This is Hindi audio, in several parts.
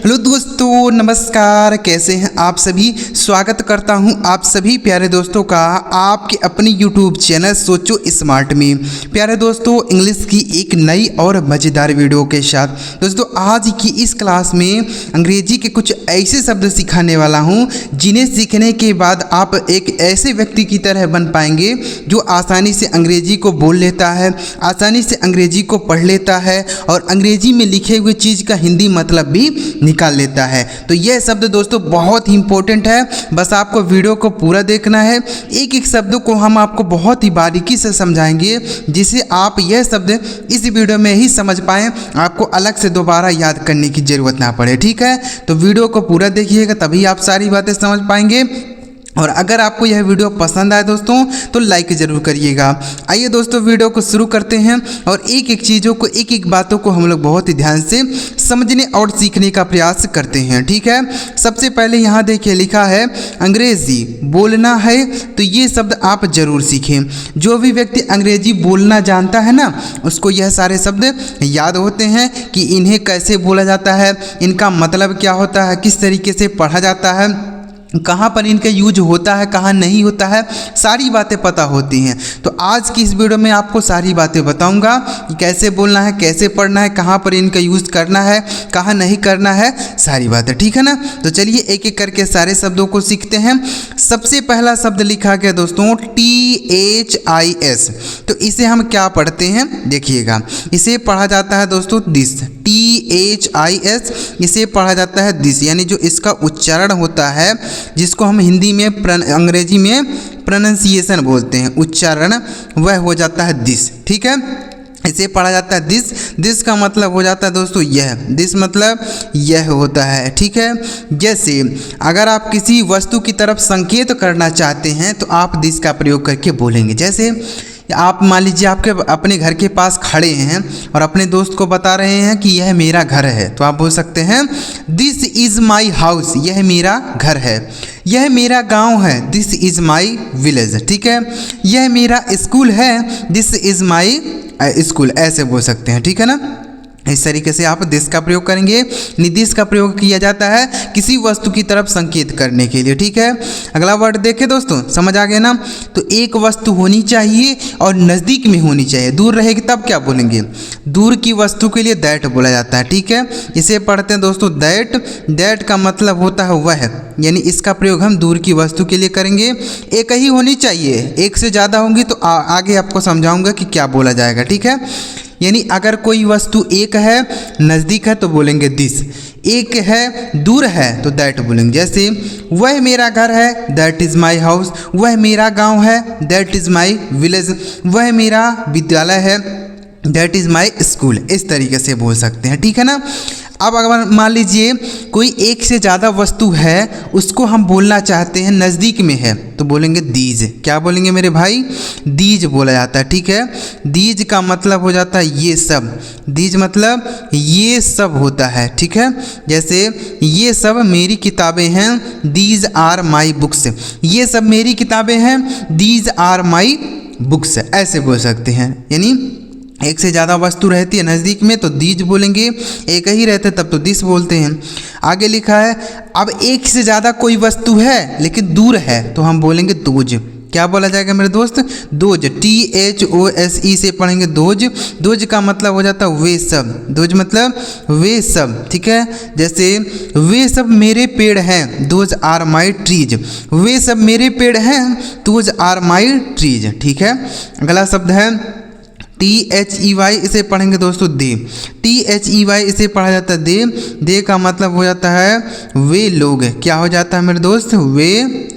हेलो दोस्तों, नमस्कार। कैसे हैं आप सभी। स्वागत करता हूं आप सभी प्यारे दोस्तों का आपके अपने YouTube चैनल सोचो स्मार्ट में। प्यारे दोस्तों, इंग्लिश की एक नई और मज़ेदार वीडियो के साथ दोस्तों आज की इस क्लास में अंग्रेजी के कुछ ऐसे शब्द सिखाने वाला हूं जिन्हें सीखने के बाद आप एक ऐसे व्यक्ति की तरह बन पाएंगे जो आसानी से अंग्रेजी को बोल लेता है, आसानी से अंग्रेजी को पढ़ लेता है और अंग्रेजी में लिखे हुए चीज़ का हिंदी मतलब भी निकाल लेता है। तो यह शब्द दोस्तों बहुत ही इंपॉर्टेंट है, बस आपको वीडियो को पूरा देखना है। एक एक शब्द को हम आपको बहुत ही बारीकी से समझाएंगे जिसे आप यह शब्द इस वीडियो में ही समझ पाएँ, आपको अलग से दोबारा याद करने की ज़रूरत ना पड़े। ठीक है, तो वीडियो को पूरा देखिएगा तभी आप सारी बातें समझ पाएंगे। और अगर आपको यह वीडियो पसंद आए दोस्तों तो लाइक ज़रूर करिएगा। आइए दोस्तों वीडियो को शुरू करते हैं और एक एक चीज़ों को एक एक बातों को हम लोग बहुत ही ध्यान से समझने और सीखने का प्रयास करते हैं। ठीक है, सबसे पहले यहाँ देखिए लिखा है अंग्रेज़ी बोलना है, तो ये शब्द आप ज़रूर सीखें। जो भी व्यक्ति अंग्रेजी बोलना जानता है ना उसको यह सारे शब्द याद होते हैं कि इन्हें कैसे बोला जाता है, इनका मतलब क्या होता है, किस तरीके से पढ़ा जाता है, कहाँ पर इनका यूज होता है, कहाँ नहीं होता है, सारी बातें पता होती हैं। तो आज की इस वीडियो में आपको सारी बातें बताऊंगा कि कैसे बोलना है, कैसे पढ़ना है, कहाँ पर इनका यूज़ करना है, कहाँ नहीं करना है, सारी बातें। ठीक है ना, तो चलिए एक एक करके सारे शब्दों को सीखते हैं। सबसे पहला शब्द लिखा गया दोस्तों THIS। तो इसे हम क्या पढ़ते हैं देखिएगा, इसे पढ़ा जाता है दोस्तों दिस। THIS इसे पढ़ा जाता है दिस, यानी जो इसका उच्चारण होता है जिसको हम हिंदी में अंग्रेजी में प्रोनाउंसिएशन बोलते हैं, उच्चारण वह हो जाता है दिस। ठीक है, इसे पढ़ा जाता है दिस। दिस का मतलब हो जाता है दोस्तों यह, दिस मतलब यह होता है। ठीक है, जैसे अगर आप किसी वस्तु की तरफ संकेत करना चाहते हैं तो आप दिस का प्रयोग करके बोलेंगे। जैसे आप मान लीजिए आपके अपने घर के पास खड़े हैं और अपने दोस्त को बता रहे हैं कि यह मेरा घर है, तो आप बोल सकते हैं दिस इज़ माई हाउस, यह मेरा घर है। यह मेरा गांव है, दिस इज़ माई विलेज। ठीक है, यह मेरा स्कूल है, दिस इज़ माई स्कूल, ऐसे बोल सकते हैं। ठीक है ना, इस तरीके से आप दिस का प्रयोग करेंगे। दिस का प्रयोग किया जाता है किसी वस्तु की तरफ संकेत करने के लिए। ठीक है, अगला वर्ड देखें दोस्तों, समझ आ गया ना। तो एक वस्तु होनी चाहिए और नज़दीक में होनी चाहिए, दूर रहेगी तब क्या बोलेंगे, दूर की वस्तु के लिए दैट बोला जाता है। ठीक है, इसे पढ़ते हैं दोस्तों दैट। दैट का मतलब होता है वह, यानी इसका प्रयोग हम दूर की वस्तु के लिए करेंगे। एक ही होनी चाहिए, एक से ज़्यादा होंगी तो आगे आपको समझाऊंगा कि क्या बोला जाएगा। ठीक है, यानी अगर कोई वस्तु एक है नज़दीक है तो बोलेंगे दिस, एक है दूर है तो दैट बोलेंगे। जैसे वह मेरा घर है, दैट इज़ माई हाउस। वह मेरा गांव है, दैट इज़ माई विलेज। वह मेरा विद्यालय है, दैट इज़ माई स्कूल। इस तरीके से बोल सकते हैं। ठीक है ना, अब अगर मान लीजिए कोई एक से ज़्यादा वस्तु है उसको हम बोलना चाहते हैं नज़दीक में है तो बोलेंगे दीज। क्या बोलेंगे मेरे भाई, दीज बोला जाता है। ठीक है, दीज का मतलब हो जाता है ये सब, दीज मतलब ये सब होता है। ठीक है, जैसे ये सब मेरी किताबें हैं, दीज आर माई बुक्स। ये सब मेरी किताबें हैं, दीज आर माई बुक्स, ऐसे बोल सकते हैं। यानी एक से ज़्यादा वस्तु रहती है नज़दीक में तो दीज बोलेंगे, एक ही रहते तब तो दिस बोलते हैं। आगे लिखा है अब एक से ज़्यादा कोई वस्तु है लेकिन दूर है तो हम बोलेंगे दोज। क्या बोला जाएगा मेरे दोस्त, दोज। THOSE से पढ़ेंगे दोज। दोज का मतलब हो जाता है वे सब, दोज मतलब वे सब। ठीक है, जैसे वे सब मेरे पेड़ हैं, दोज आर माई ट्रीज। वे सब मेरे पेड़ हैं, दोज आर माई ट्रीज। ठीक है, अगला शब्द है THEY, इसे पढ़ेंगे दोस्तों दे। THEY इसे पढ़ा जाता है दे। दे का मतलब हो जाता है वे लोग। क्या हो जाता है मेरे दोस्त, वे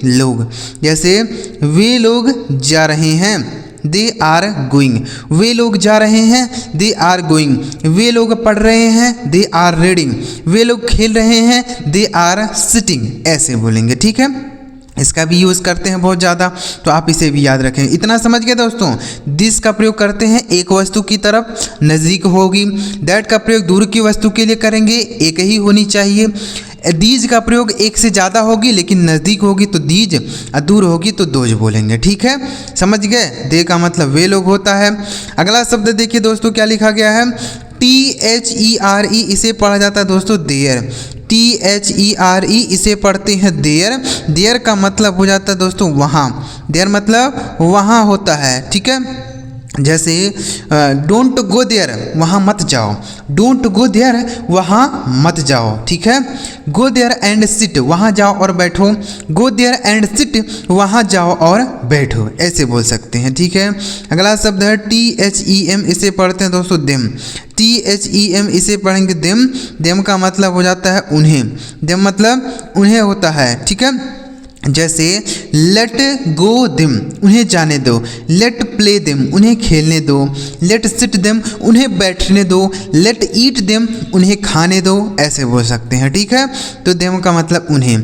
लोग। जैसे वे लोग जा रहे हैं, दे आर गोइंग। वे लोग जा रहे हैं, दे आर गोइंग। वे लोग पढ़ रहे हैं, दे आर रीडिंग। वे लोग खेल रहे हैं, दे आर सिटिंग, ऐसे बोलेंगे। ठीक है, इसका भी यूज़ करते हैं बहुत ज़्यादा, तो आप इसे भी याद रखें। इतना समझ गए दोस्तों। दिस का प्रयोग करते हैं एक वस्तु की तरफ नज़दीक होगी। दैट का प्रयोग दूर की वस्तु के लिए करेंगे, एक ही होनी चाहिए। दीज का प्रयोग एक से ज़्यादा होगी लेकिन नज़दीक होगी तो दीज, और दूर होगी तो दोज बोलेंगे। ठीक है, समझ गए। दे का मतलब वे लोग होता है। अगला शब्द देखिए दोस्तों क्या लिखा गया है, THERE इसे पढ़ा जाता है दोस्तों देयर। THERE इसे पढ़ते हैं देयर। देयर का मतलब हो जाता है दोस्तों वहाँ। देयर मतलब वहाँ होता है, ठीक है। जैसे डोंट गो देयर, वहाँ मत जाओ। डोंट गो देयर, वहाँ मत जाओ, ठीक है। गो देयर एंड सिट, वहाँ जाओ और बैठो। गो देयर एंड सिट, वहाँ जाओ और बैठो, ऐसे बोल सकते हैं, ठीक है। अगला शब्द है THEM, इसे पढ़ते हैं दोस्तों देम। THEM इसे पढ़ेंगे देम। देम का मतलब हो जाता है उन्हें। देम मतलब उन्हें होता है, ठीक है। जैसे लेट गो देम, उन्हें जाने दो। लेट प्ले देम, उन्हें खेलने दो। लेट सिट देम, उन्हें बैठने दो। लेट ईट देम, उन्हें खाने दो, ऐसे बोल सकते हैं, ठीक है। तो देम का मतलब उन्हें।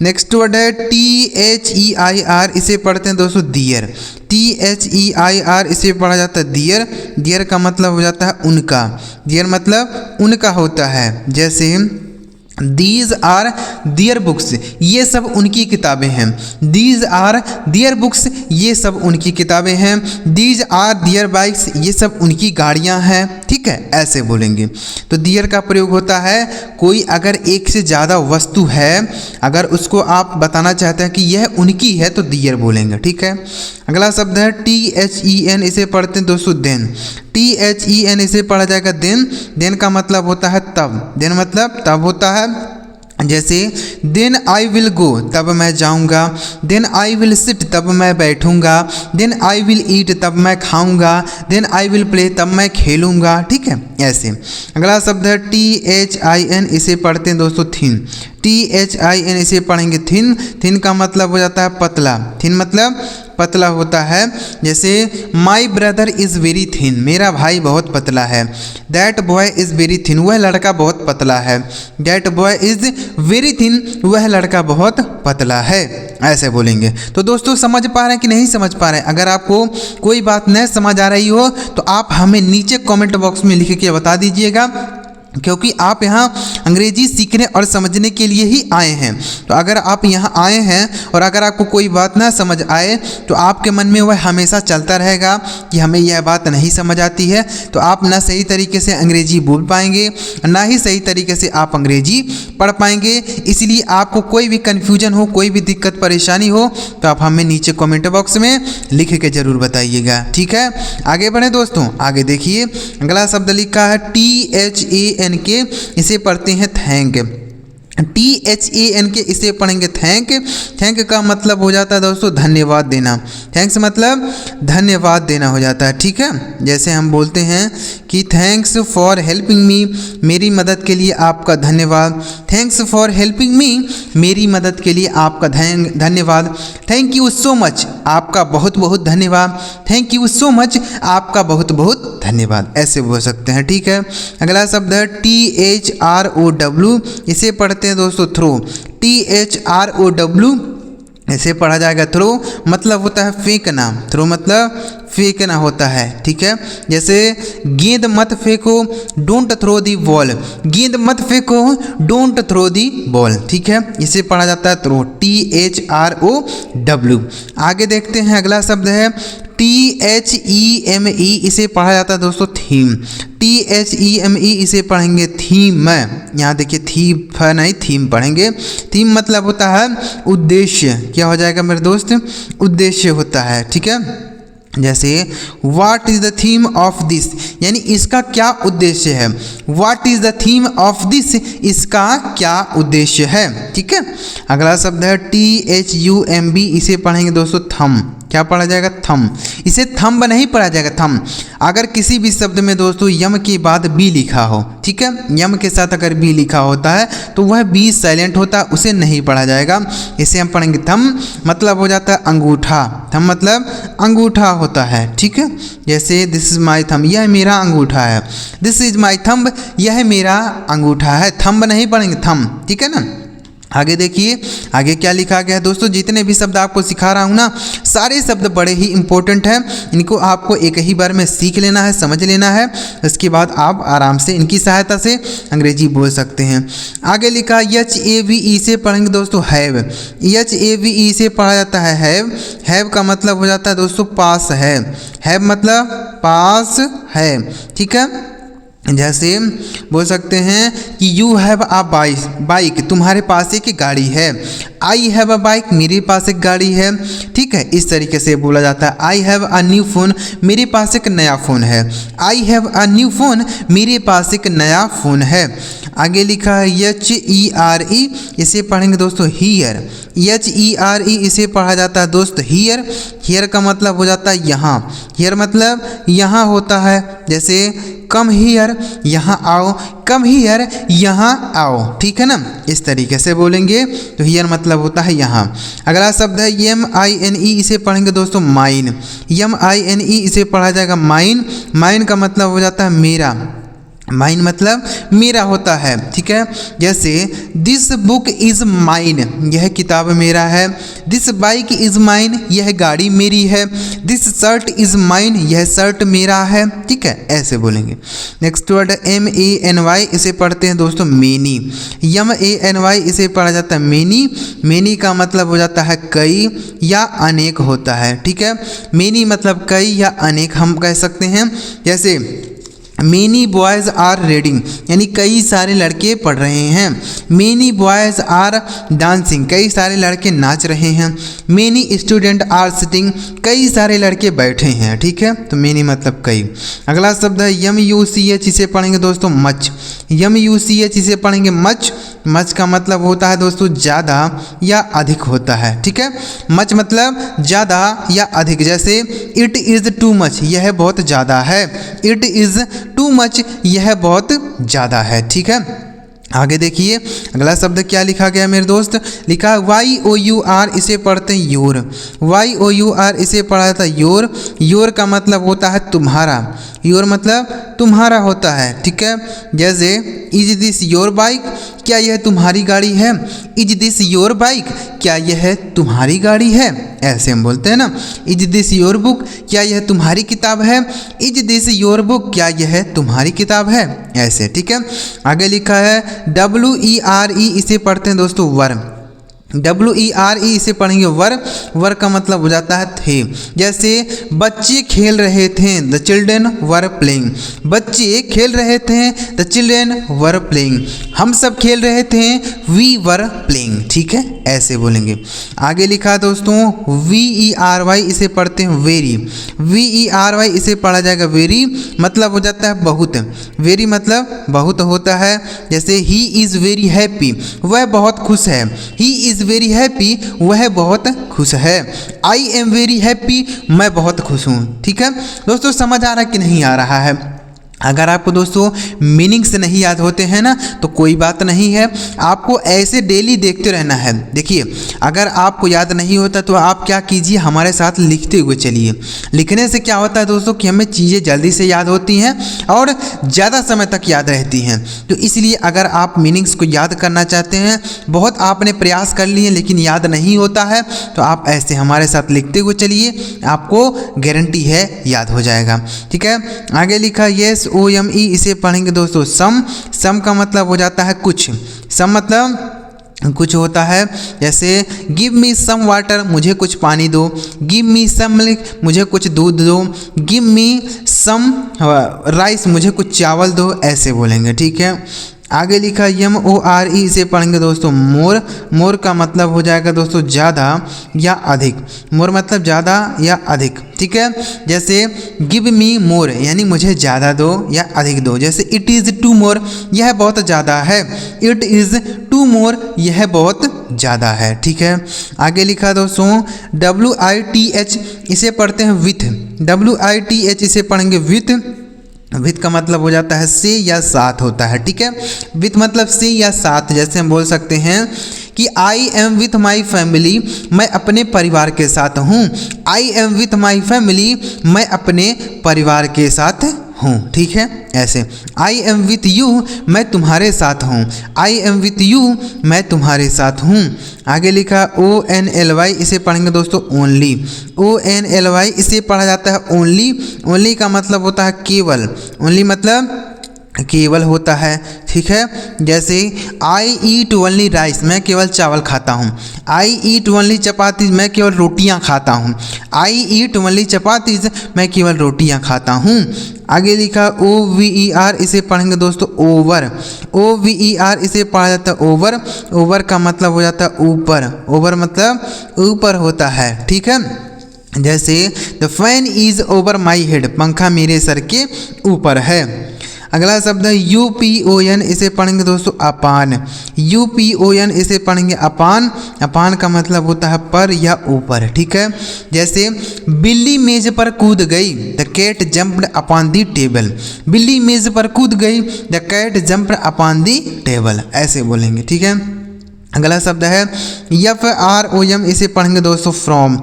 नेक्स्ट वर्ड है THEIR, इसे पढ़ते हैं दोस्तों दियर। THEIR इसे पढ़ा जाता है दियर। दियर का मतलब हो जाता है उनका। दियर मतलब उनका होता है। जैसे दीज आर दियर बुक्स, ये सब उनकी किताबें हैं। दीज आर दियर बुक्स, ये सब उनकी किताबें हैं। दीज आर दियर बाइक्स, ये सब उनकी गाड़ियां हैं, ठीक है, ऐसे बोलेंगे। तो दियर का प्रयोग होता है कोई अगर एक से ज़्यादा वस्तु है, अगर उसको आप बताना चाहते हैं कि यह उनकी है, तो दियर बोलेंगे, ठीक है। अगला शब्द है THEN, इसे पढ़ते हैं दोस्तों देन। THEN इसे पढ़ा जाएगा देन। देन का मतलब होता है तब। देन मतलब तब होता है। जैसे देन आई विल गो, तब मैं जाऊंगा। देन आई विल सिट, तब मैं बैठूंगा। देन आई विल ईट, तब मैं खाऊंगा। देन आई विल प्ले, तब मैं खेलूंगा, ठीक है, ऐसे। अगला शब्द है THIN, इसे पढ़ते हैं दोस्तों थिन। THIN इसे पढ़ेंगे थिन। थिन का मतलब हो जाता है पतला। थिन मतलब पतला होता है। जैसे my brother is very thin, मेरा भाई बहुत पतला है। That boy is very thin, वह लड़का बहुत पतला है। That boy is very thin, वह लड़का बहुत पतला है, ऐसे बोलेंगे। तो दोस्तों समझ पा रहे हैं कि नहीं समझ पा रहे हैं? अगर आपको कोई बात नहीं समझ आ रही हो तो आप हमें नीचे कमेंट बॉक्स में लिख के बता दीजिएगा, क्योंकि आप यहाँ अंग्रेजी सीखने और समझने के लिए ही आए हैं। तो अगर आप यहाँ आए हैं और अगर आपको कोई बात ना समझ आए तो आपके मन में वह हमेशा चलता रहेगा कि हमें यह बात नहीं समझ आती है, तो आप ना सही तरीके से अंग्रेजी बोल पाएंगे, ना ही सही तरीके से आप अंग्रेजी पढ़ पाएंगे। इसलिए आपको कोई भी कन्फ्यूजन हो, कोई भी दिक्कत परेशानी हो, तो आप हमें नीचे कमेंट बॉक्स में लिख के ज़रूर बताइएगा, ठीक है। आगे बढ़े दोस्तों, आगे देखिए। अगला शब्द लिखा है THAN के, इसे पढ़ते हैं थैंक। THAN के, इसे पढ़ेंगे थैंक। थैंक का मतलब हो जाता है दोस्तों धन्यवाद देना। थैंक्स मतलब धन्यवाद देना हो जाता है, ठीक है। जैसे हम बोलते हैं कि थैंक्स फॉर हेल्पिंग मी, मेरी मदद के लिए आपका धन्यवाद। थैंक्स फॉर हेल्पिंग मी, मेरी मदद के लिए आपका धन्यवाद। थैंक यू सो मच, आपका बहुत बहुत धन्यवाद। थैंक यू सो मच, आपका बहुत बहुत धन्यवाद, ऐसे बोल सकते हैं, ठीक है। अगला शब्द है THROW, इसे पढ़ते हैं दोस्तों थ्रो। THROW इसे पढ़ा जाएगा थ्रो, मतलब होता है फेंकना। थ्रो मतलब फेंकना होता है, ठीक है। जैसे गेंद मत फेंको, डोंट थ्रो दी बॉल। गेंद मत फेंको, डोंट थ्रो दी बॉल, ठीक है। इसे पढ़ा जाता है थ्रो, THROW। आगे देखते हैं, अगला शब्द है THEME, इसे पढ़ा जाता है दोस्तों थीम। THEME इसे पढ़ेंगे थीम। यहाँ देखिए थीम नहीं, थीम पढ़ेंगे। थीम मतलब होता है उद्देश्य। क्या हो जाएगा मेरे दोस्त? उद्देश्य होता है, ठीक है। जैसे what is the theme of this, यानी इसका क्या उद्देश्य है। What is the theme of this, इसका क्या उद्देश्य है, ठीक है। अगला शब्द है THUMB, इसे पढ़ेंगे दोस्तों थम। क्या पढ़ा जाएगा? थम। इसे थंब नहीं पढ़ा जाएगा, थम। अगर किसी भी शब्द में दोस्तों यम के बाद बी लिखा हो, ठीक है, यम के साथ अगर बी लिखा होता है तो वह बी साइलेंट होता है, उसे नहीं पढ़ा जाएगा। इसे हम पढ़ेंगे थम, मतलब हो जाता है अंगूठा। थम मतलब अंगूठा होता है, ठीक है। जैसे दिस इज माई थम, यह मेरा अंगूठा है। दिस इज माई थंब, यह मेरा अंगूठा है। थंब नहीं पढ़ेंगे, थम, ठीक है ना। आगे देखिए, आगे क्या लिखा गया है दोस्तों। जितने भी शब्द आपको सिखा रहा हूँ ना, सारे शब्द बड़े ही इंपॉर्टेंट हैं। इनको आपको एक ही बार में सीख लेना है, समझ लेना है। उसके बाद आप आराम से इनकी सहायता से अंग्रेजी बोल सकते हैं। आगे लिखा HAVE से पढ़ेंगे दोस्तों हैव। HAVE से पढ़ा जाता है हैव। हैव का मतलब हो जाता है दोस्तों पास है। हैव मतलब पास है, ठीक है। जैसे बोल सकते हैं कि यू हैव अ बाइक, तुम्हारे पास एक गाड़ी है। आई हैव अ बाइक, मेरे पास एक गाड़ी है। ठीक है, इस तरीके से बोला जाता है। I have a new phone, मेरे पास एक नया फ़ोन है। I have a new phone, मेरे पास एक नया फ़ोन है। आगे लिखा है HERE, इसे पढ़ेंगे दोस्तों हीयर। HERE इसे पढ़ा जाता है दोस्त हीयर। हीयर का मतलब हो जाता है यहाँ। हीयर मतलब यहाँ होता है। जैसे कम हीयर, यहाँ आओ। कम हीयर, यहाँ आओ। ठीक है ना, इस तरीके से बोलेंगे तो हीयर मतलब होता है यहाँ। अगला शब्द है MINE, इसे पढ़ेंगे दोस्तों माइन। MINE इसे पढ़ा जाएगा माइन। माइन का मतलब हो जाता है मेरा। माइन मतलब मेरा होता है। ठीक है, जैसे दिस बुक इज़ माइन, यह किताब मेरा है। दिस बाइक इज़ माइन, यह गाड़ी मेरी है। दिस शर्ट इज़ माइन, यह शर्ट मेरा है। ठीक है, ऐसे बोलेंगे। नेक्स्ट वर्ड MANY, इसे पढ़ते हैं दोस्तों मेनी। MANY इसे पढ़ा जाता है मेनी। मेनी का मतलब हो जाता है कई या अनेक होता है। ठीक है, मेनी मतलब कई या अनेक हम कह सकते हैं। जैसे मेनी बॉयज़ आर रीडिंग, यानी कई सारे लड़के पढ़ रहे हैं। मेनी बॉयज़ आर डांसिंग, कई सारे लड़के नाच रहे हैं। मेनी स्टूडेंट आर सिटिंग, कई सारे लड़के बैठे हैं। ठीक है, तो मेनी मतलब कई। अगला शब्द है MUCH, इसे पढ़ेंगे दोस्तों मच। MUCH इसे पढ़ेंगे मच। मच का मतलब होता है दोस्तों ज़्यादा या अधिक होता है। ठीक है, मच मतलब ज़्यादा या अधिक। जैसे इट इज़ टू मच, यह बहुत ज़्यादा है। इट इज़ टू मच, यह बहुत ज़्यादा है। ठीक है, आगे देखिए अगला शब्द क्या लिखा गया मेरे दोस्त। लिखा YOUR, इसे पढ़ते हैं योर। YOUR इसे पढ़ा जाता है योर। योर का मतलब होता है तुम्हारा। योर मतलब तुम्हारा होता है। ठीक है, जैसे इज दिस योर बाइक, क्या यह तुम्हारी गाड़ी है। इज दिस योर बाइक, क्या यह तुम्हारी गाड़ी है। ऐसे हम बोलते हैं ना। इज दिस योर बुक, क्या यह तुम्हारी किताब है। इज दिस योर बुक, क्या यह तुम्हारी किताब है। ऐसे। ठीक है, आगे लिखा है WERE, इसे पढ़ते हैं दोस्तों वर। WERE इसे पढ़ेंगे वर। वर का मतलब हो जाता है थे। जैसे बच्चे खेल रहे थे, द चिल्ड्रेन वर प्लेइंग। बच्चे खेल रहे थे, द चिल्ड्रेन वर प्लेइंग। हम सब खेल रहे थे, वी वर प्लेइंग। ठीक है, ऐसे बोलेंगे। आगे लिखा दोस्तों VERY, इसे पढ़ते हैं वेरी। VERY इसे पढ़ा जाएगा वेरी, मतलब हो जाता है बहुत। वेरी मतलब बहुत होता है। जैसे ही इज़ वेरी हैप्पी, वह बहुत खुश है। ही इज़ वेरी हैप्पी, वह बहुत खुश है। आई एम वेरी हैप्पी, मैं बहुत खुश हूँ। ठीक है दोस्तों, समझ आ रहा है कि नहीं आ रहा है। अगर आपको दोस्तों मीनिंग से नहीं याद होते हैं ना तो कोई बात नहीं है, आपको ऐसे डेली देखते रहना है। देखिए अगर आपको याद नहीं होता तो आप क्या कीजिए, हमारे साथ लिखते हुए चलिए। लिखने से क्या होता है दोस्तों कि हमें चीज़ें जल्दी से याद होती हैं और ज़्यादा समय तक याद रहती हैं। तो इसलिए अगर आप मीनिंग्स को याद करना चाहते हैं, बहुत आपने प्रयास कर लिए लेकिन याद नहीं होता है, तो आप ऐसे हमारे साथ लिखते हुए चलिए, आपको गारंटी है याद हो जाएगा। ठीक है, आगे लिखा SOME, इसे पढ़ेंगे दोस्तों सम। सम का मतलब हो जाता है कुछ। सम मतलब कुछ होता है। जैसे गिव मी सम वाटर, मुझे कुछ पानी दो। गिव मी सम मिल्क, मुझे कुछ दूध दो। गिव मी सम राइस, मुझे कुछ चावल दो। ऐसे बोलेंगे। ठीक है, आगे लिखा MORE, इसे पढ़ेंगे दोस्तों मोर। मोर का मतलब हो जाएगा दोस्तों ज़्यादा या अधिक। मोर मतलब ज़्यादा या अधिक। ठीक है, जैसे गिव मी मोर, यानी मुझे ज़्यादा दो या अधिक दो। जैसे इट इज़ टू मोर, यह बहुत ज़्यादा है। इट इज़ टू मोर, यह बहुत ज़्यादा है। ठीक है, आगे लिखा दोस्तों WITH, इसे पढ़ते हैं विथ। WITH इसे पढ़ेंगे विथ। विथ का मतलब हो जाता है से या साथ होता है। ठीक है, विथ मतलब से या साथ। जैसे हम बोल सकते हैं कि I am with my family, मैं अपने परिवार के साथ हूँ। I am with my family, मैं अपने परिवार के साथ हूँ। ठीक है, ऐसे। आई एम विथ यू, मैं तुम्हारे साथ हूँ। आई एम विथ यू, मैं तुम्हारे साथ हूँ। आगे लिखा ONLY, इसे पढ़ेंगे दोस्तों ओनली। ONLY इसे पढ़ा जाता है ओनली। ओनली का मतलब होता है केवल। ओनली मतलब केवल होता है, ठीक है। जैसे आई ईट ओनली राइस, मैं केवल चावल खाता हूँ। आई ईट ओनली चपातीज, मैं केवल रोटियाँ खाता हूँ। आई ईट ओनली चपातीज, मैं केवल रोटियाँ खाता हूँ। आगे लिखा OVER, इसे पढ़ेंगे दोस्तों ओवर। OVER इसे पढ़ा जाता है ओवर। ओवर का मतलब हो जाता है ऊपर। ओवर मतलब ऊपर होता है, ठीक है। जैसे the fan is over my head, पंखा मेरे सर के ऊपर है। अगला शब्द है UPON, इसे पढ़ेंगे दोस्तों अपान। UPON इसे पढ़ेंगे अपान। अपान का मतलब होता है पर या ऊपर, ठीक है। जैसे बिल्ली मेज पर कूद गई, the cat jumped upon the table. बिल्ली मेज पर कूद गई, the cat jumped upon the table, ऐसे बोलेंगे, ठीक है। अगला शब्द है FROM, इसे पढ़ेंगे दोस्तों फ्रॉम।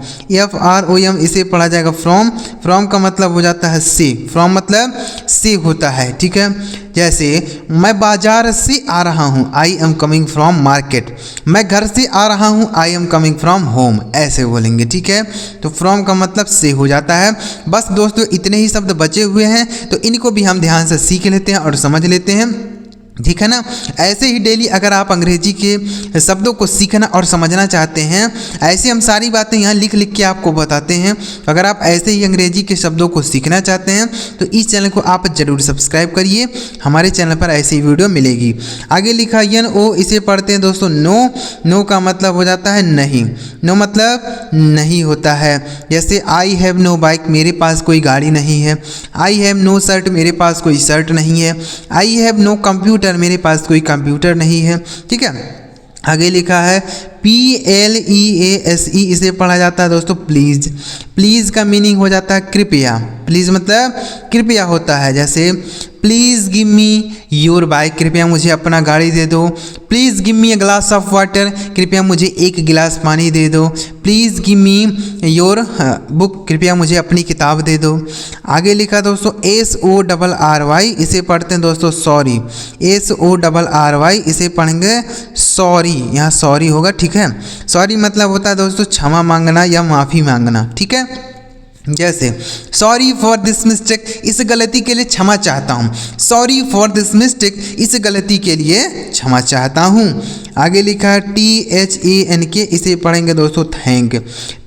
FROM इसे पढ़ा जाएगा फ्रॉम। फ्रॉम का मतलब हो जाता है से। फ्रॉम मतलब से होता है, ठीक है। जैसे मैं बाजार से आ रहा हूँ, I am coming from market. मैं घर से आ रहा हूँ, I am coming from home, ऐसे बोलेंगे, ठीक है। तो फ्रॉम का मतलब से हो जाता है। बस दोस्तों इतने ही शब्द बचे हुए हैं, तो इनको भी हम ध्यान से सीख लेते हैं और समझ लेते हैं, ठीक है ना। ऐसे ही डेली अगर आप अंग्रेजी के शब्दों को सीखना और समझना चाहते हैं, ऐसे हम सारी बातें यहाँ लिख लिख के आपको बताते हैं। अगर आप ऐसे ही अंग्रेजी के शब्दों को सीखना चाहते हैं तो इस चैनल को आप ज़रूर सब्सक्राइब करिए, हमारे चैनल पर ऐसी ही वीडियो मिलेगी। आगे लिखा NO, इसे पढ़ते हैं दोस्तों नो। नो का मतलब हो जाता है नहीं। नो मतलब नहीं होता है। जैसे आई हैव नो बाइक, मेरे पास कोई गाड़ी नहीं है। आई हैव नो शर्ट, मेरे पास कोई शर्ट नहीं है। आई हैव नो कंप्यूटर, मेरे पास कोई कंप्यूटर नहीं है, ठीक है। आगे लिखा है PLEASE, इसे पढ़ा जाता है दोस्तों प्लीज़। प्लीज़ का मीनिंग हो जाता है कृपया। प्लीज़ मतलब कृपया होता है। जैसे please give me your bike, कृपया मुझे अपना गाड़ी दे दो। Please give me a glass of water, कृपया मुझे एक गिलास पानी दे दो। Please give me your book, कृपया मुझे अपनी किताब दे दो। आगे लिखा दोस्तों SORRY, इसे पढ़ते हैं दोस्तों सॉरी। SORRY इसे पढ़ेंगे सॉरी, यहाँ सॉरी होगा, ठीक है। सॉरी मतलब होता है दोस्तों क्षमा मांगना या माफ़ी मांगना, ठीक है। जैसे सॉरी फॉर दिस मिस्टेक, इस गलती के लिए क्षमा चाहता हूँ। सॉरी फॉर दिस मिस्टेक, इस गलती के लिए क्षमा चाहता हूँ। आगे लिखा है THANK, इसे पढ़ेंगे दोस्तों थैंक।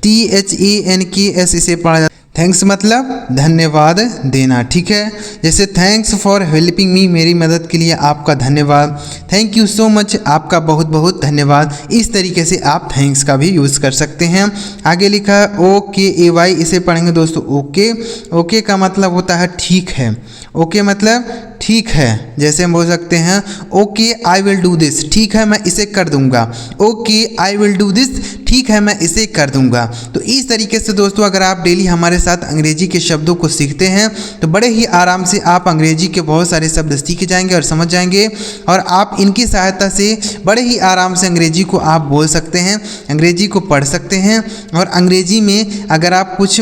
THANKS इसे पढ़ा जाता है थैंक्स मतलब धन्यवाद देना, ठीक है। जैसे थैंक्स फॉर हेल्पिंग मी, मेरी मदद के लिए आपका धन्यवाद। थैंक यू सो मच, आपका बहुत बहुत धन्यवाद। इस तरीके से आप थैंक्स का भी यूज़ कर सकते हैं। आगे लिखा है OKAY, इसे पढ़ेंगे दोस्तों ओके। ओके का मतलब होता है ठीक है। ओके मतलब ठीक है। जैसे हम बोल सकते हैं okay I will do this, ठीक है मैं इसे कर दूंगा। Okay I will do this, ठीक है मैं इसे कर दूंगा। तो इस तरीके से दोस्तों अगर आप डेली हमारे साथ अंग्रेजी के शब्दों को सीखते हैं तो बड़े ही आराम से आप अंग्रेजी के बहुत सारे शब्द सीख जाएंगे और समझ जाएंगे, और आप इनकी सहायता से बड़े ही आराम से अंग्रेजी को आप बोल सकते हैं, अंग्रेजी को पढ़ सकते हैं। और अंग्रेजी में अगर आप कुछ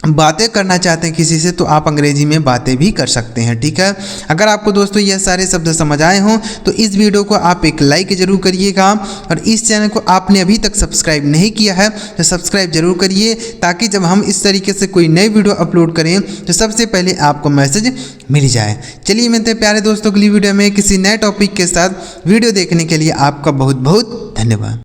बातें करना चाहते हैं किसी से तो आप अंग्रेजी में बातें भी कर सकते हैं, ठीक है। अगर आपको दोस्तों यह सारे शब्द समझ आए हों तो इस वीडियो को आप एक लाइक जरूर करिएगा, और इस चैनल को आपने अभी तक सब्सक्राइब नहीं किया है तो सब्सक्राइब जरूर करिए, ताकि जब हम इस तरीके से कोई नई वीडियो अपलोड करें तो सबसे पहले आपको मैसेज मिल जाए। चलिए मिलते हैं प्यारे दोस्तों अगली वीडियो में किसी नए टॉपिक के साथ। वीडियो देखने के लिए आपका बहुत बहुत धन्यवाद।